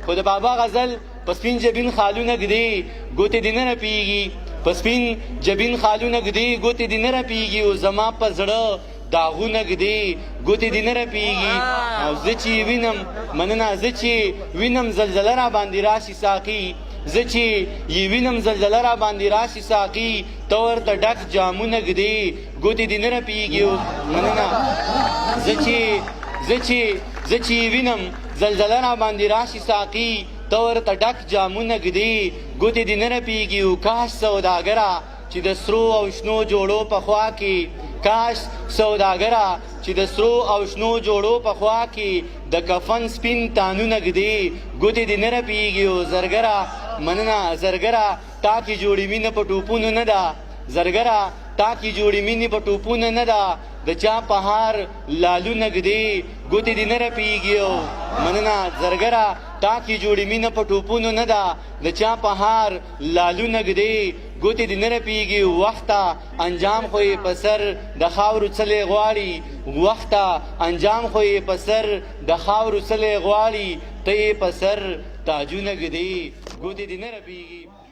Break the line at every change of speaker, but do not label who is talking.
خو د بابا غزل په سپین جبین خالونه ږدي ګوتې دې نه رپېږي په سپین جبین خالونه ږدي ګوتې دې نه رپېږي او زما په زړه داغونه ږدي ګوتې دې نه رپېږي او زه چې وینم مننه زه چې وینم زلزله را باندې راشي ساقي زه چې یې وینم زلزله را باندې راشي ساقي ته ورته ډک جامونه ږدي ګوتې دې نه رپېږي مننه زه چې وینم زلزله را باندې راشي ساقي ته ورته ډک جامونه ږدي ګوتې دې نه رپېږي او کاش سوداګره چې د سرو او شنو جوړو په خوا کې کاش سوداګره چې د سرو او شنو جوړو په خوا کې د کفن سپین تانونه ږدي ګوتې دې نه رپېږي او زرګره مننه زرګره تا کې جوړې مینه په ټوپونو نه ده زرګره تا کې جوړې مینې په ټوپونو نه ده د چا په هار لالونه ږدي ګوتې دې نه رپېږي مننه زرګره تا کې جوړې مینه په ټوپونو نه ده د چا په هار لالونه ږدي ګوتې دې نه رپېږي وخته انجام خو یې په سر د خاورو څلی غواړي وخته انجام خو یې په سر د خاورو څلی غواړي ته یې په سر تاجونه ږدي ګوتې دې نه رپېږي